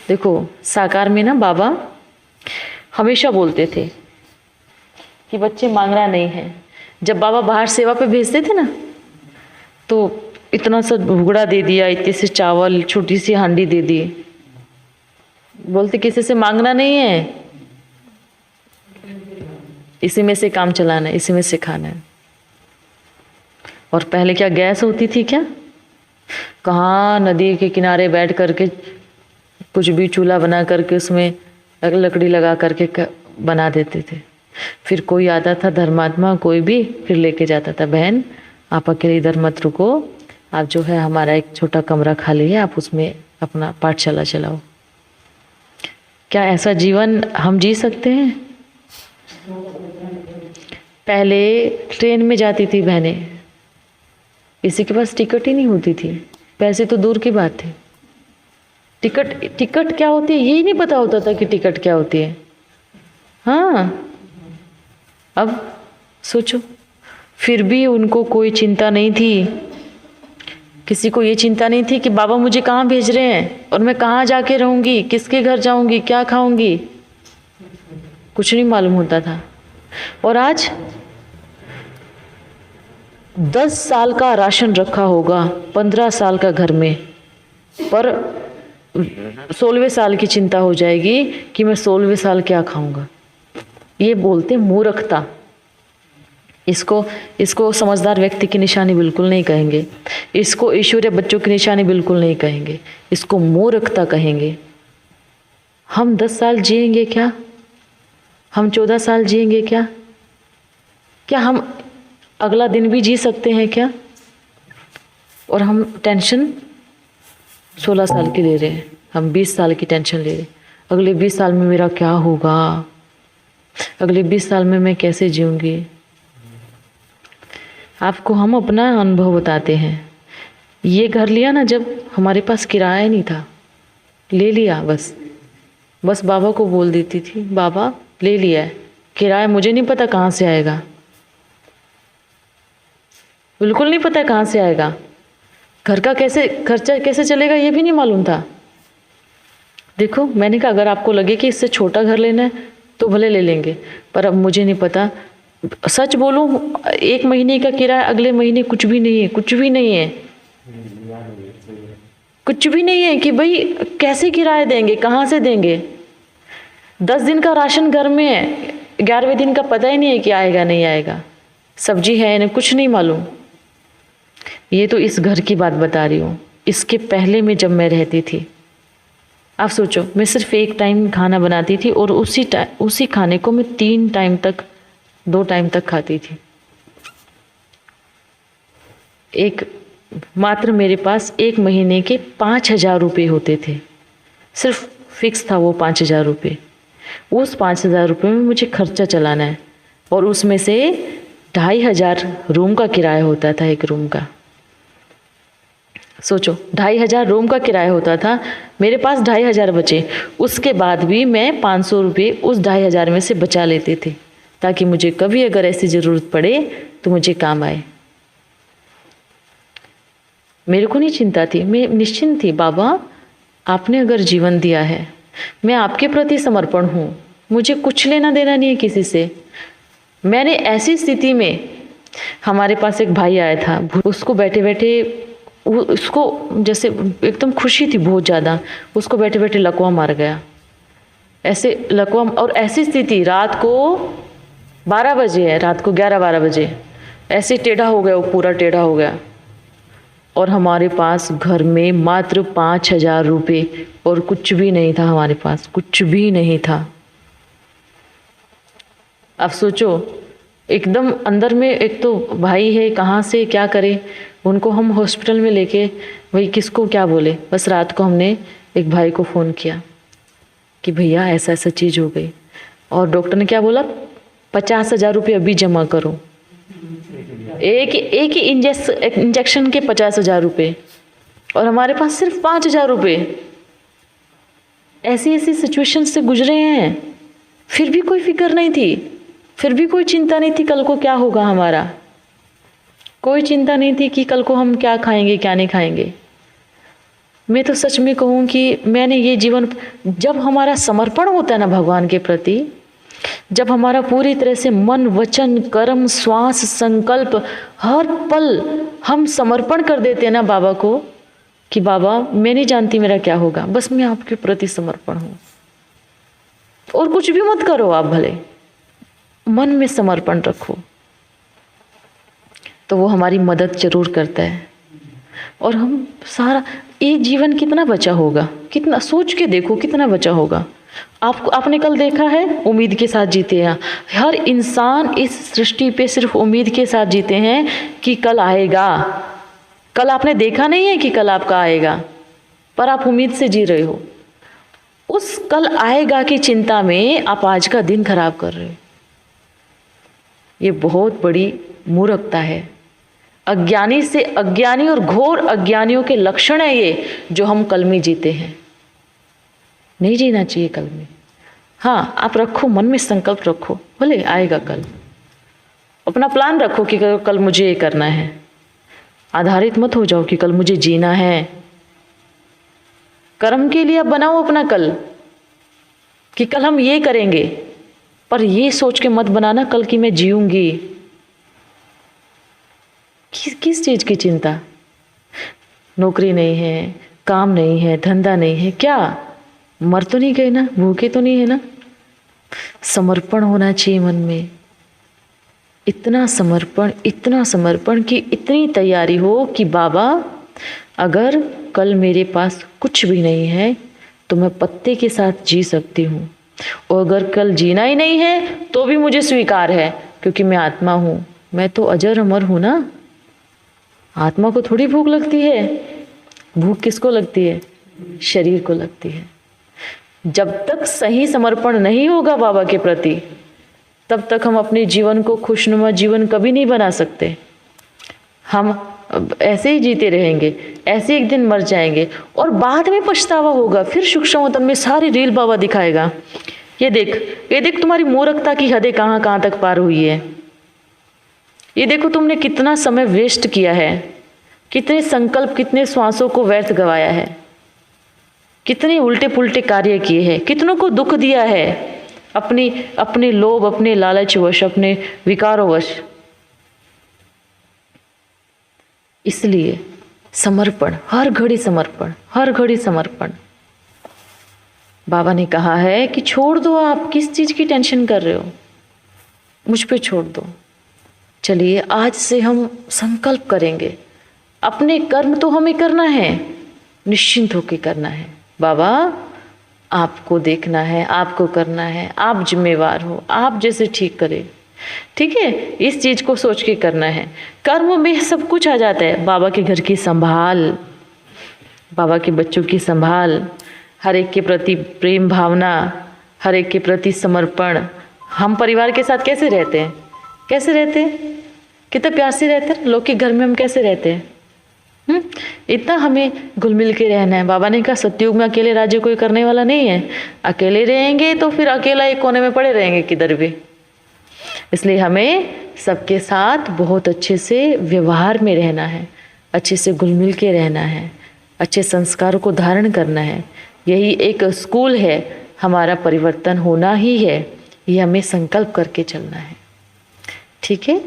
देखो साकार में ना बाबा हमेशा बोलते थे कि बच्चे मांगना नहीं है। जब बाबा बाहर सेवा पे भेजते थे ना तो इतना सा भुगड़ा दे दिया, इतने से चावल, छोटी सी हांडी दे दी, बोलते किसी से मांगना नहीं है, इसी में से काम चलाना है, इसी में से खाना है। और पहले क्या गैस होती थी क्या? कहाँ नदी के किनारे बैठ करके कुछ भी चूल्हा बना करके उसमें लकड़ी लगा करके बना देते थे। फिर कोई आता था धर्मात्मा, कोई भी, फिर लेके जाता था, बहन आप अकेले इधर मत रुको, आप जो है हमारा एक छोटा कमरा खाली है, आप उसमें अपना पाठशाला चलाओ। क्या ऐसा जीवन हम जी सकते हैं? पहले ट्रेन में जाती थी बहनें, किसी के पास टिकट ही नहीं होती थी, पैसे तो दूर की बात थी। टिकट क्या होती है यही नहीं पता होता था कि टिकट क्या होती है। हाँ, अब सोचो, फिर भी उनको कोई चिंता नहीं थी, किसी को ये चिंता नहीं थी कि बाबा मुझे कहाँ भेज रहे हैं और मैं कहाँ जाके रहूंगी, किसके घर जाऊंगी, क्या खाऊंगी, कुछ नहीं मालूम होता था। और आज 10 साल का राशन रखा होगा 15 साल का घर में, पर 16वें साल की चिंता हो जाएगी कि मैं 16वें साल क्या खाऊंगा। ये बोलते मूर्खता। इसको समझदार व्यक्ति की निशानी बिल्कुल नहीं कहेंगे, इसको ईश्वरीय बच्चों की निशानी बिल्कुल नहीं कहेंगे, इसको मूर्खता कहेंगे। हम 10 साल जिएंगे क्या? हम 14 साल जिएंगे क्या? क्या हम अगला दिन भी जी सकते हैं क्या? और हम टेंशन 16 साल की ले रहे हैं, हम 20 साल की टेंशन ले रहे हैं। अगले 20 साल में मेरा क्या होगा, अगले 20 साल में मैं कैसे जीऊंगी। आपको हम अपना अनुभव बताते हैं। ये घर लिया ना जब हमारे पास किराया नहीं था, ले लिया, बस बाबा को बोल देती थी बाबा ले लिया है, किराया मुझे नहीं पता कहाँ से आएगा, बिल्कुल नहीं पता कहाँ से आएगा, घर का खर्चा कैसे चलेगा ये भी नहीं मालूम था। देखो मैंने कहा अगर आपको लगे कि इससे छोटा घर लेना है तो भले ले लेंगे, पर अब मुझे नहीं पता। सच बोलूं 1 महीने का किराया अगले महीने कुछ भी नहीं है, कुछ भी नहीं है, कुछ भी नहीं है कि भाई कैसे किराया देंगे, कहाँ से देंगे। 10 दिन का राशन घर में है, 11वें दिन का पता ही नहीं है कि आएगा नहीं आएगा, सब्जी है ना, कुछ नहीं मालूम। ये तो इस घर की बात बता रही हूँ। इसके पहले में जब मैं रहती थी, आप सोचो मैं सिर्फ 1 टाइम खाना बनाती थी और उसी खाने को मैं 2 टाइम तक खाती थी। मात्र मेरे पास 1 महीने के 5,000 रुपये होते थे, सिर्फ फिक्स था वो 5,000 रुपये। उस 5,000 रुपये में मुझे खर्चा चलाना है और उसमें से 2,500 रूम का किराया होता था, एक रूम का। सोचो 2,500 रूम का किराया होता था, मेरे पास 2,500 बचे। उसके बाद भी मैं 500 रुपये उस 2,500 में से बचा लेते थे ताकि मुझे कभी अगर ऐसी ज़रूरत पड़े तो मुझे काम आए। मेरे को नहीं चिंता थी, मैं निश्चिंत थी। बाबा आपने अगर जीवन दिया है, मैं आपके प्रति समर्पण हूँ, मुझे कुछ लेना देना नहीं है किसी से। मैंने ऐसी स्थिति में, हमारे पास एक भाई आया था, उसको बैठे बैठे उसको जैसे एकदम खुशी थी बहुत ज़्यादा, उसको बैठे बैठे लकवा मार गया, ऐसे लकवा। और ऐसी स्थिति रात को 12 बजे है, रात को 11-12 बजे, ऐसे टेढ़ा हो गया, वो पूरा टेढ़ा हो गया। और हमारे पास घर में मात्र 5,000 रुपये और कुछ भी नहीं था, हमारे पास कुछ भी नहीं था। अब सोचो एकदम अंदर में, एक तो भाई है, कहाँ से क्या करे, उनको हम हॉस्पिटल में लेके, वही किसको क्या बोले। बस रात को हमने एक भाई को फ़ोन किया कि भैया ऐसा ऐसा चीज़ हो गई, और डॉक्टर ने क्या बोला, 50,000 रुपये अभी जमा करो। एक ही इंजेक्शन के 50,000 रुपये, और हमारे पास सिर्फ 5,000 रुपये। ऐसी सिचुएशन से गुजरे हैं, फिर भी कोई फिक्र नहीं थी, फिर भी कोई चिंता नहीं थी कल को क्या होगा हमारा, कोई चिंता नहीं थी कि कल को हम क्या खाएंगे क्या नहीं खाएंगे। मैं तो सच में कहूँ कि मैंने ये जीवन, जब हमारा समर्पण होता है ना भगवान के प्रति, जब हमारा पूरी तरह से मन, वचन, कर्म, श्वास, संकल्प, हर पल हम समर्पण कर देते हैं ना बाबा को, कि बाबा मैं नहीं जानती मेरा क्या होगा, बस मैं आपके प्रति समर्पण हूँ, और कुछ भी मत करो आप, भले मन में समर्पण रखो, तो वो हमारी मदद जरूर करता है। और हम सारा, ये जीवन कितना बचा होगा, कितना सोच के देखो कितना बचा होगा। आपने कल देखा है, उम्मीद के साथ जीते हैं। हर इंसान इस सृष्टि पे सिर्फ उम्मीद के साथ जीते हैं कि कल आएगा। कल आपने देखा नहीं है कि कल आपका आएगा, पर आप उम्मीद से जी रहे हो। उस कल आएगा की चिंता में आप आज का दिन खराब कर रहे हो। ये बहुत बड़ी मूर्खता है। अज्ञानी से अज्ञानी और घोर अज्ञानियों के लक्षण है ये, जो हम कल में जीते हैं। नहीं जीना चाहिए कल में। हाँ, आप रखो, मन में संकल्प रखो, भले आएगा कल। अपना प्लान रखो कि कल मुझे ये करना है। आधारित मत हो जाओ कि कल मुझे जीना है। कर्म के लिए आप बनाओ अपना कल, कि कल हम ये करेंगे, पर ये सोच के मत बनाना कल की मैं जीऊंगी। किस चीज की चिंता? नौकरी नहीं है, काम नहीं है, धंधा नहीं है, क्या मर तो नहीं गए ना, भूखे तो नहीं है ना? समर्पण होना चाहिए मन में। इतना समर्पण कि इतनी तैयारी हो कि बाबा अगर कल मेरे पास कुछ भी नहीं है तो मैं पत्ते के साथ जी सकती हूँ, और अगर कल जीना ही नहीं है तो भी मुझे स्वीकार है, क्योंकि मैं आत्मा हूँ। मैं तो अजर अमर हूँ ना। आत्मा को थोड़ी भूख लगती है। भूख किसको लगती है? शरीर को लगती है। जब तक सही समर्पण नहीं होगा बाबा के प्रति, तब तक हम अपने जीवन को खुशनुमा जीवन कभी नहीं बना सकते। हम ऐसे ही जीते रहेंगे, ऐसे एक दिन मर जाएंगे, और बाद में पछतावा होगा। फिर सूक्ष्म वतन में सारी रील बाबा दिखाएगा, ये देख तुम्हारी मूर्खता की हदें कहाँ कहाँ तक पार हुई है। ये देखो तुमने कितना समय वेस्ट किया है, कितने संकल्प, कितने श्वासों को व्यर्थ गवाया है, कितने उल्टे पुल्टे कार्य किए हैं, कितनों को दुख दिया है अपने लोभ, अपने लालचवश, अपने विकारोवश। इसलिए समर्पण, हर घड़ी समर्पण, हर घड़ी समर्पण। बाबा ने कहा है कि छोड़ दो, आप किस चीज की टेंशन कर रहे हो, मुझ पे छोड़ दो। चलिए आज से हम संकल्प करेंगे, अपने कर्म तो हमें करना है, निश्चिंत होकर करना है। बाबा आपको देखना है, आपको करना है, आप जिम्मेवार हो, आप जैसे ठीक करें, ठीक है? इस चीज को सोच के करना है। कर्म में सब कुछ आ जाता है। बाबा के घर की संभाल, बाबा के बच्चों की संभाल, हर एक के प्रति प्रेम भावना, हर एक के प्रति समर्पण। हम परिवार के साथ कैसे रहते हैं? कितने प्यार से रहते हैं। लोग के घर में हम कैसे रहते हैं? इतना हमें घुल मिल के रहना है। बाबा ने कहा सतयुग में अकेले राज्य कोई करने वाला नहीं है। अकेले रहेंगे तो फिर अकेला एक कोने में पड़े रहेंगे किधर भी। इसलिए हमें सबके साथ बहुत अच्छे से व्यवहार में रहना है, अच्छे से घुल मिल के रहना है, अच्छे संस्कारों को धारण करना है। यही एक स्कूल है, हमारा परिवर्तन होना ही है, ये हमें संकल्प करके चलना है। ठीक है।